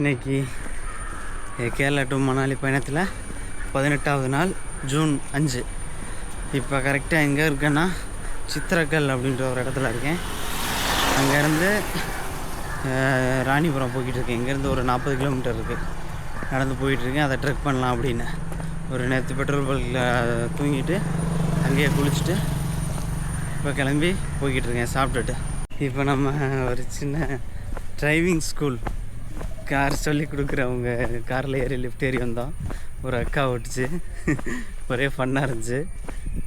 இன்றைக்கி கேரளா டு மணாலி பயணத்தில் 18வது நாள், ஜூன் 5. இப்போ கரெக்டாக எங்கே இருக்கேன்னா சித்திரக்கல் அப்படின்ற ஒரு இடத்துல இருக்கேன். அங்கேருந்து ராணிபுரம் போய்கிட்டு இருக்கேன். இங்கேருந்து ஒரு 40 கிலோமீட்டர் இருக்குது. நடந்து போயிட்டுருக்கேன். அதை ட்ரெக் பண்ணலாம் அப்படின்னு. ஒரு நேற்று பெட்ரோல் பல்கில் தூங்கிட்டு அங்கேயே குளிச்சுட்டு இப்போ கிளம்பி போய்கிட்டு இருக்கேன் சாப்பிட்டுட்டு. இப்போ நம்ம ஒரு சின்ன டிரைவிங் ஸ்கூல் கார் சொல்லி கொடுக்குறவங்க காரில் ஏறி லிஃப்ட் ஏறி வந்தோம். ஒரு அக்கா ஓட்டுச்சு. ஒரே ஃபன்னாக இருந்துச்சு.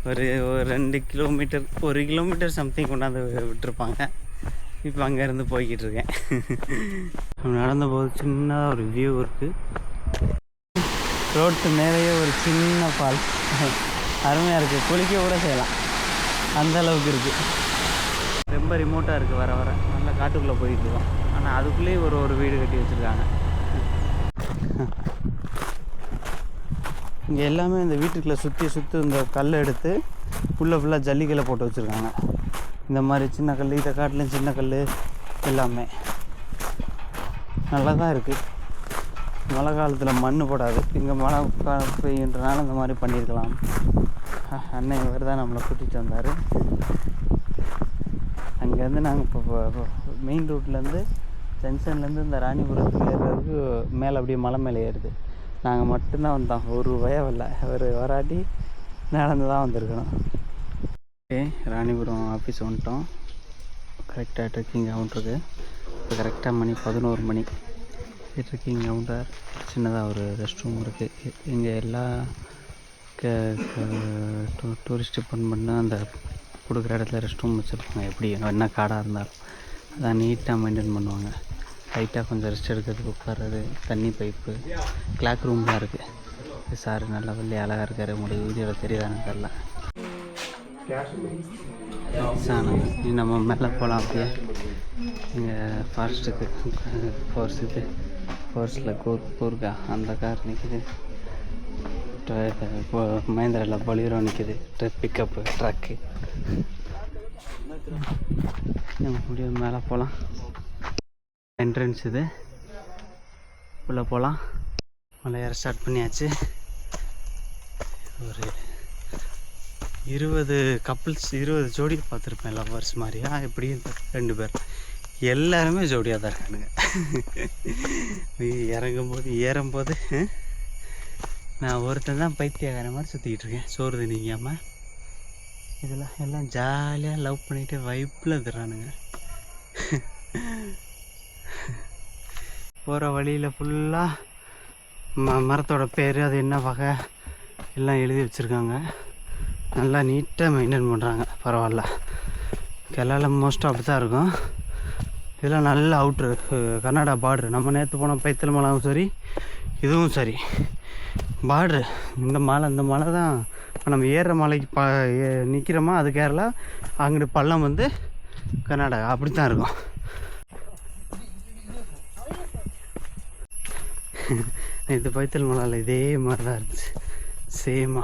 ஒரு 2 கிலோமீட்டர் 1 கிலோமீட்டர் சம்திங் கொண்டாந்து விட்டுருப்பாங்க. இப்போ அங்கேருந்து போய்கிட்டு இருக்கேன். நடந்தபோது சின்னதாக ஒரு வியூ இருக்குது. ரோட்டு மேலேயே ஒரு சின்ன ஃபால்ஸ் அருமையாக இருக்குது. குளிக்க கூட செய்யலாம், அந்த அளவுக்கு இருக்குது. ரொம்ப ரிமோட்டாக இருக்குது. வர வர நல்லா காட்டுக்குள்ளே போயிட்டு இருக்கோம். ஆனால் அதுக்குள்ளேயே ஒரு வீடு கட்டி வச்சுருக்காங்க. இங்கே எல்லாமே இந்த வீட்டுக்குள்ளே சுற்றி இந்த கல் எடுத்து உள்ளே ஃபுல்லாக ஜல்லிக்கல்லை போட்டு வச்சுருக்காங்க. இந்த மாதிரி சின்ன கல், இதை காட்டிலும் சின்ன கல் எல்லாமே நல்லா தான் இருக்குது. மழை காலத்தில் மண் போடாது. இங்கே மழை பெய்யுன்றனால இந்த மாதிரி பண்ணியிருக்கலாம். அண்ணன் இவர் தான் நம்மளை கூட்டிகிட்டு வந்தார். அங்கேருந்து நாங்கள் இப்போ மெயின் ரூட்லேருந்து ஜங்ஷன்லேருந்து இந்த ராணிபுரத்துக்கு ஏறுறதுக்கு மேலே அப்படியே மலை மேலே ஏறுது. நாங்கள் மட்டும்தான் வந்தோம். ஒரு பயம் இல்லை. ஒரு வராட்டி நடந்து தான் வந்திருக்கணும். ஓகே, ராணிபுரம் ஆஃபீஸ் வந்துட்டோம். கரெக்டாக ட்ரெக்கிங் கவுண்டருக்கு இப்போ கரெக்டாக மணி 11 மணி. ட்ரெக்கிங் கவுண்டர் சின்னதாக ஒரு ரெஸ்ட் ரூம் இருக்குது. இங்கே எல்லா டூரிஸ்ட் டிபார்ட்மெண்ட்னா அந்த கொடுக்குற இடத்துல ரெஸ்ட் ரூம் வச்சுருப்பாங்க. எப்படி என்ன காடாக இருந்தாலும் அதான் நீட்டாக மெயின்டைன் பண்ணுவாங்க. லைட்டாக கொஞ்சம் ரெஸ்ட் எடுக்கிறதுக்கு உட்கார்றது, தண்ணி பைப்பு, கிளாக் ரூம்லாம் இருக்குது. சார் நல்லா வெள்ளி அழகாக இருக்கார். உங்களுக்கு வீடியோவில் தெரியுதானு தெரில. நீ நம்ம மேலே போகலாம். அப்படியே இங்கே ஃபாரஸ்ட்டுக்கு ஃபோர்ஸில் கூர்க்கா அந்த கார் நிற்கிது. மஹேந்திராவில் பொலிரோ நிற்கிது. Pickup truck. நம்ம முடியும் மேலே போகலாம். என்ட்ரன்ஸ் இது. உள்ளே போகலாம். மலை ஏற ஸ்டார்ட் பண்ணியாச்சு. ஒரு 20 கப்புள்ஸ் 20 ஜோடி பார்த்துருப்பேன். லவ்வர்ஸ் மாதிரியா எப்படி 2 பேர் எல்லாருமே ஜோடியாக தான் இருக்கானுங்க. ஏறும்போது நான் ஒருத்தன் தான் பைத்தியக்கார மாதிரி சுற்றிக்கிட்டு இருக்கேன். சோறு நீங்காமல். இதெல்லாம் எல்லாம் ஜாலியாக லவ் பண்ணிவிட்டு வைப்பில் தர்றானுங்க. போகிற வழியில் ஃபுல்லாக மரத்தோட பேர், அது என்ன வகை எல்லாம் எழுதி வச்சுருக்காங்க. நல்லா நீட்டாக மெயின்டைன் பண்ணுறாங்க. பரவாயில்ல. கேரளாவில் மோஸ்ட்டாக அப்படி தான் இருக்கும். இதெல்லாம் நல்ல அவுட்ரு, கர்நாடகா பார்ட்ரு. நம்ம நேற்று போன பைத்தல் மலையும் சரி, இதுவும் சரி பார்ட்ரு. இந்த மலை தான் இப்போ நம்ம ஏறுற மலைக்கு நிற்கிறோமா அது கேரளா, அங்கிட்டு பள்ளம் வந்து கர்நாடகா. அப்படி தான் இருக்கும். இது பைத்தல் மலையில் இதே மாதிரி தான் இருந்துச்சு, சேமா.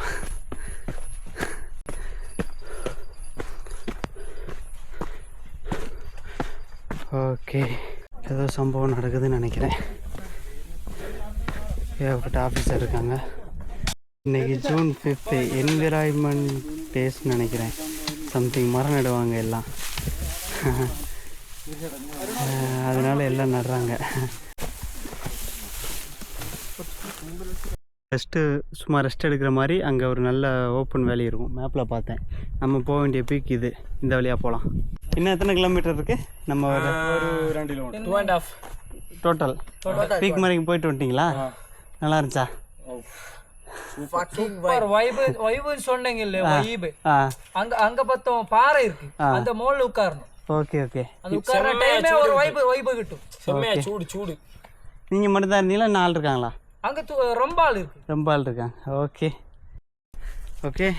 ஓகே, ஏதோ சம்பவம் நடக்குதுன்னு நினைக்கிறேன். ஏகப்பட்ட ஆஃபீஸர் இருக்காங்க. இன்றைக்கி ஜூன் 5 என்விரான்மெண்ட் டேஸ்ன்னு நினைக்கிறேன். சம்திங் மரம் நடுவாங்க எல்லாம். அதனால எல்லாம் நடுறாங்க. சும்மா ரெஸ்ட் எடுக்கிற மாதிரி அங்கே ஒரு நல்ல ஓப்பன் வேலி இருக்கும். மேப்பில் பார்த்தேன். நம்ம போக வேண்டிய பீக் இது. இந்த வழியாக போகலாம். இன்னும் எத்தனை கிலோமீட்டர் இருக்குது? நம்ம ஒரு 2 கிலோமீட்டர் 2.5 டோட்டல். பீக் வரைக்கும் போயிட்டு வந்துட்டிங்களா? நல்லா இருந்துச்சா? சூப்பர் வைப் சொன்னீங்கல்ல, வைப். அங்க பார்த்தோம் பாறை இருக்கு, அந்த மோல்ல உட்காரணும். Okay okay. அது உட்கார்ற டைமே ஒரு வைப் கிட்டும். செம்மையா சூடு. நீங்க மட்டும் தான் இருந்தீங்களா? 4 இருக்காங்களா? அங்க ரொம்ப ஆள் இருக்கு. ரொம்ப ஆள் இருக்காங்க. Okay okay.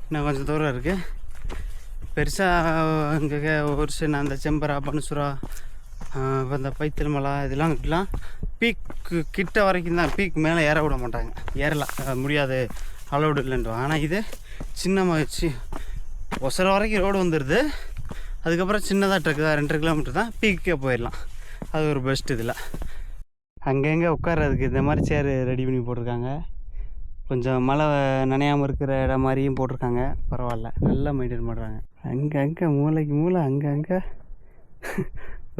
இன்னும் கொஞ்சம் தூரம் இருக்கு. பெருசாக அங்கே ஒரு சின்ன அந்த செம்பரா, பனுசுரா, அந்த பைத்தல் மலை இதெல்லாம் பீக் கிட்ட வரைக்கும் தான். பீக் மேலே ஏற விட மாட்டாங்க. ஏறலாம் முடியாது, அலௌடு இல்லைன்றோம். ஆனால் இது சின்னமாகிடுச்சு. ஒசர வரைக்கும் ரோடு வந்துடுது. அதுக்கப்புறம் சின்னதாக ட்ரக்கு தான், 2 கிலோமீட்டர் தான். பீக்கே போயிடலாம். அது ஒரு பெஸ்ட். இதில் அங்கங்கே உட்கார்றதுக்கு இந்த மாதிரி சேர் ரெடி பண்ணி போட்டிருக்காங்க. கொஞ்சம் மழை நனையாமல் இருக்கிற இடம் மாதிரியும் போட்டிருக்காங்க. பரவாயில்ல, நல்லா மெயின்டைன் பண்ணுறாங்க. அங்கங்கே மூளைக்கு மூளை அங்கங்கே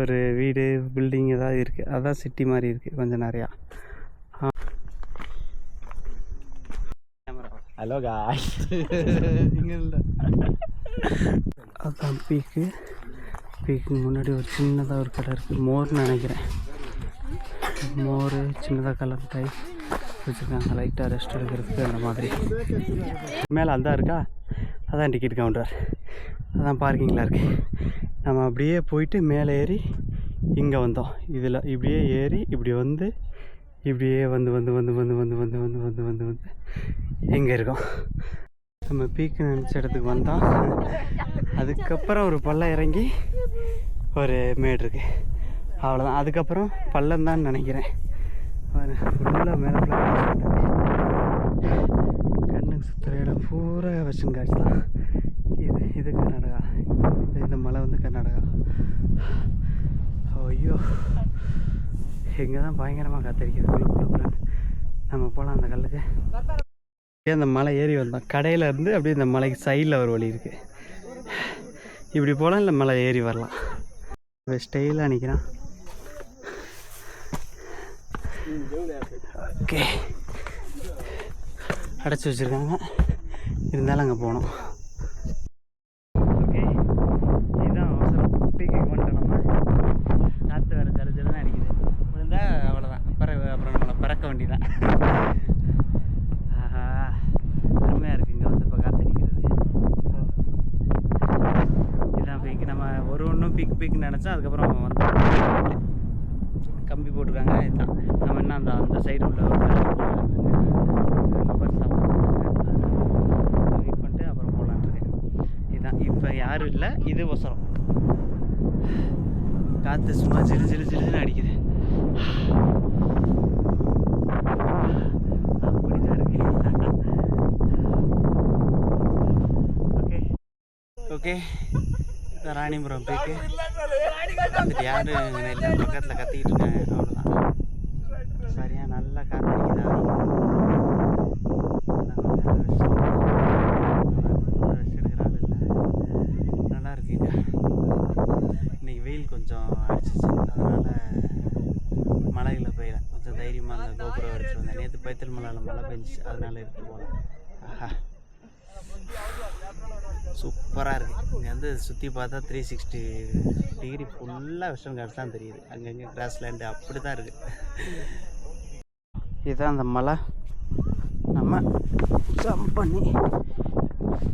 ஒரு வீடு பில்டிங் ஏதாவது இருக்குது. அதான் சிட்டி மாதிரி இருக்குது கொஞ்சம் நிறையா. ஹலோ காய், இங்கே இல்லை, அதான் பீக்கு முன்னாடி ஒரு சின்னதாக ஒரு கடை இருக்குது. மோர்னு நினைக்கிறேன். மோர் சின்னதாக கலர் மிட்டாய் வச்சுருக்காங்க. லைட்டாக ரெஸ்ட் எடுக்கிறதுக்கு அந்த மாதிரி. மேலே அதான் இருக்கா, அதான் டிக்கெட் கவுண்டர், அதான் பார்க்கிங்கில் இருக்குது. நம்ம அப்படியே போயிட்டு மேலே ஏறி இங்கே வந்தோம். இதில் இப்படியே ஏறி இப்படி வந்து இப்படியே வந்து வந்து வந்து வந்து வந்து வந்து வந்து வந்து வந்து வந்து எங்கே இருக்கோம். நம்ம பீக்கு நினச்ச இடத்துக்கு வந்தோம். அதுக்கப்புறம் ஒரு பள்ளம் இறங்கி ஒரு மேடு இருக்குது, அவ்வளோதான். அதுக்கப்புறம் பள்ளம் தான் நினைக்கிறேன். ஃபுல்லாக மேலே கண்ணுக்கு சுற்றுற இடம் பூரா வெஸ்டர்ன் காட்ஸ் தான். இது கர்நாடகா. இந்த மலை வந்து கர்நாடகா. ஐயோ, இங்கே தான் பயங்கரமாக காத்திருக்குது. குழுக்குள்ள நம்ம போகலாம் அந்த கல்லுக்கு. அந்த மலை ஏறி வந்தோம். கடையில் இருந்து அப்படியே இந்த மலைக்கு சைடில் ஒரு வழி இருக்குது. இப்படி போகலாம், இல்லை மலை ஏறி வரலாம். ஸ்டைலாக நிற்கிறான். ஓகே, அடைச்சி வச்சுருக்காங்க, இருந்தாலும் அங்கே போகணும். ஓகே, இதுதான் அவசரம். பீக்கு வந்துட்டோம். நம்ம காற்று வேறு ஜலஜல தான் அடிக்குது. விழுந்தால் அவ்வளோதான், அப்புறம் நம்மளை பறக்க வேண்டி தான். ஆஹா, அருமையாக இருக்குது இங்கே வந்து இப்போ காற்றடிக்கிறது. இதுதான் பீக்கு. நம்ம ஒன்றும் பீக்குன்னு நினச்சோம். அதுக்கப்புறம் வந்து கம்பி போட்டிருக்காங்க. இதுதான் நம்ம என்ன அந்த சைடு உள்ள வெயிட் பண்ணிட்டு அப்புறம் போகலான்ட்ருக்கேன். இதுதான் இப்போ யாரும் இல்லை. இது ஒசரம் காற்று சும்மா ஜிலு ஜிலு ஜிலுன்னு அடிக்குது. அப்படிதான் இருக்கு. ஓகே ஓகே, ராணிபுரம் பீக்கு வந்துட்டு யாரும் இல்லை, பக்கத்தில் கத்திக்கிட்டு இருக்காங்க. அவ்வளோதான். சரியா நல்லா காத்தடிக்குதா. ரெஸ்ட் எடுக்கிறாள் இல்லை, நல்லா இருக்குங்க. இன்னைக்கு வெயில் கொஞ்சம் அடிச்சிச்சு, அதனால் மலைகளை போயிடலாம். கொஞ்சம் தைரியமாக அந்த கோபுரம் எடுத்துட்டு வந்தேன். நேற்று பைத்தல் மலையில் மழை பெஞ்சிச்சு, அதனால எடுத்து போகல. ஆஹா, சூப்பராக இருக்குது. இங்கே வந்து சுற்றி பார்த்தா 360 டிகிரி ஃபுல்லாக வெஸ்டர்ன் காட்ஸ் தான் தெரியுது. அங்கங்கே கிராஸ்லேண்டு அப்படி தான் இருக்குது. இதுதான் அந்த மலை. நம்ம ஜம்ப் பண்ணி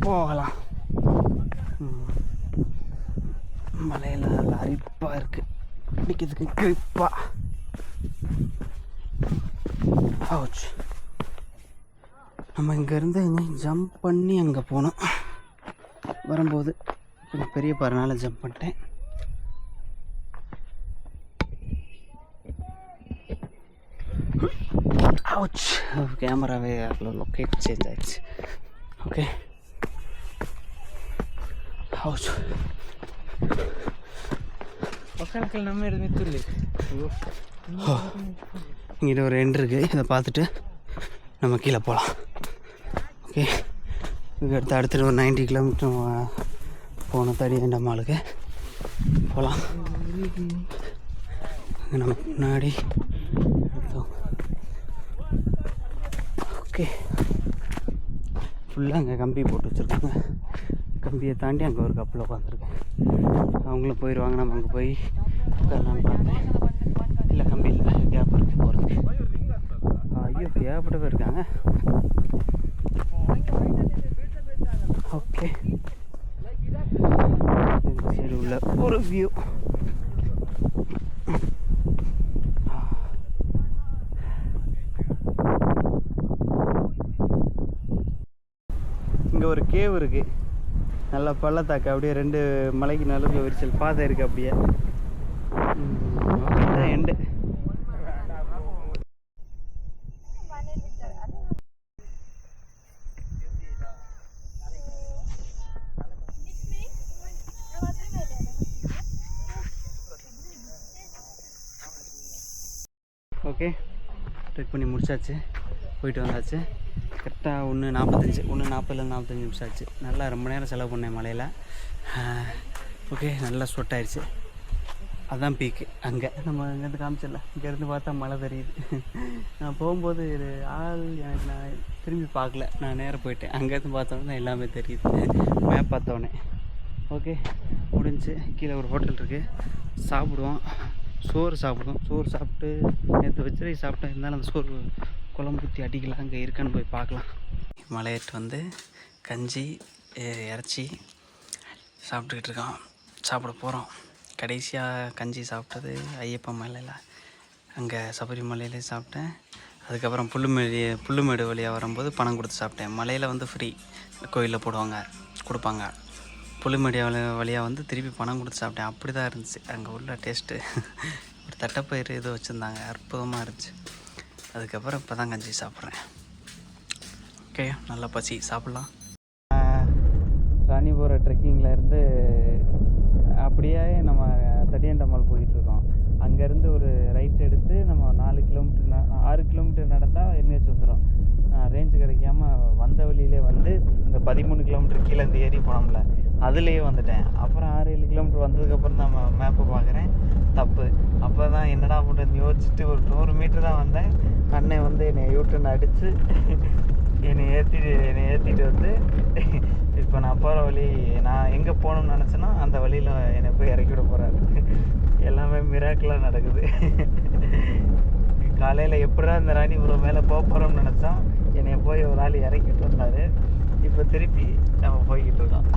போகலாம். மலையில் நல்லா அரிப்பாக இருக்குது, பிடிக்கிறதுக்கு கிரிப்பாக. அவுச். நம்ம இங்கேருந்து ஜம்ப் பண்ணி அங்கே போனோம். வரும்போது கொஞ்சம் பெரிய பாறைனால ஜம்ப் பண்ணிட்டேன். அவுச், கேமராவே லொக்கேட் சேஞ்ச் ஆயிடுச்சு. Okay, ouch. ஒக்கேனக்கல் நம்ம எடுத்து இங்கிட்ட ஒரு எண்ட் இருக்குது. இதை பார்த்துட்டு நம்ம கீழே போகலாம். ஓகே, இதுக்கு அடுத்துட்டு ஒரு 90 கிலோமீட்டர் போகணும். தடியண்ட மாலுக்கு போகலாம். நமக்கு முன்னாடி ஓகே, ஃபுல்லாக அங்கே கம்பி போட்டு வச்சுருக்காங்க. கம்பியை தாண்டி அங்கே ஒரு கப்பில் உட்காந்துருக்கேன். அவங்களும் போயிடுவாங்க, நம்ம அங்கே போய் உட்காரலான்னு பார்த்தேன். இல்லை, கம்பி இல்லை, கேப் இருக்குது போகிறதுக்கு. ஐயோ, ஏகப்பட்ட பேர் இருக்காங்க. ஓகே, இந்த சைடு உள்ள ஒரு வியூ. இங்கே ஒரு கேவ் இருக்குது, நல்லா பள்ளத்தாக்கு. அப்படியே 2 மலைக்கு நடுவில் விரிசல் பாதை இருக்குது. அப்படியே எண்டு. ஓகே, ட்ரெக் பண்ணி முடிச்சாச்சு, போயிட்டு வந்தாச்சு. கரெக்டாக 1:45 1:40 நிமிஷம் ஆச்சு. நல்லா ரொம்ப நேரம் செலவு பண்ணேன் மலையில். ஓகே, நல்லா ஸ்வெட் ஆயிடுச்சு. அதுதான் பீக்கு. அங்கே நம்ம இங்கேருந்து காமிச்சிடல, இங்கேருந்து பார்த்தா மழை தெரியுது. நான் போகும்போது ஆள் எனக்கு நான் திரும்பி பார்க்கல, நான் நேராக போயிட்டேன். அங்கேருந்து பார்த்தோன்னே எல்லாமே தெரியுது, மேப் பார்த்தோன்னே. ஓகே, முடிஞ்சு. கீழே ஒரு ஹோட்டல் இருக்குது, சாப்பிடுவோம். சோறு சாப்பிட்டு நேற்று வச்சு சாப்பிட்டேன். இருந்தாலும் அந்த சோறு குழம்பு ஊற்றி அடிக்கலாம், அங்கே இருக்கான்னு போய் பார்க்கலாம். மலையிட்டு வந்து கஞ்சி இறச்சி சாப்பிட்டுக்கிட்டு இருக்கோம். சாப்பிட போகிறோம். கடைசியாக கஞ்சி சாப்பிட்டது ஐயப்பன் மலையில், அங்கே சபரிமலையிலே சாப்பிட்டேன். அதுக்கப்புறம் புல்லுமேடு வழியாக வரும்போது பணம் கொடுத்து சாப்பிட்டேன். மலையில் வந்து ஃப்ரீ, கோயிலில் கொடுப்பாங்க. புல்லுமேடு வழியாக வந்து திருப்பி பணம் கொடுத்து சாப்பிட்டேன். அப்படி தான் இருந்துச்சு அங்கே உள்ள டேஸ்ட்டு. ஒரு தட்டைப்பயிறு இது வச்சுருந்தாங்க, அற்புதமாக இருந்துச்சு. அதுக்கப்புறம் இப்போ தான் கஞ்சி சாப்பிட்றேன். ஓகே, நல்லா பசி, சாப்பிட்லாம். ராணிபுரம் ட்ரெக்கிங்கில் இருந்து அப்படியே நம்ம தடியண்டமால் போயிட்டுருக்கோம். அங்கேருந்து ஒரு ரைட் எடுத்து நம்ம 6 கிலோமீட்டர் நடந்தால் என்ஹெச் வந்துடும். ரேஞ்சு கிடைக்காம வந்த வழியிலே வந்து இந்த 13 கிலோமீட்டர் கீழே இந்த ஏரி போனோம்ல, அதுலேயே வந்துட்டேன். அப்புறம் 6-7 கிலோமீட்டர் வந்ததுக்கப்புறம் தான் மேப்பை பார்க்குறேன், தப்பு. அப்போ தான் என்னடா பண்ணுறது யோசிச்சுட்டு ஒரு 100 மீட்டர் தான் வந்தேன். அண்ணன் வந்து என்னை யூட்டன் அடித்து என்னை ஏற்றிட்டு வந்து இப்போ நான் போகிற வழி, நான் எங்கே போகணும்னு நினச்சேன்னா அந்த வழியில் என்னை போய் இறக்கி விட போகிறாரு. எல்லாமே மிராக்கிளாக நடக்குது. காலையில் எப்படா இந்த ராணிபுரம் மேலே போக போகிறோம்னு நினச்சோம், என்னை போய் ஒரு ஆள் இறக்கிட்டு வந்தார். இப்போ திருப்பி நம்ம போய்கிட்டு இருக்கோம்.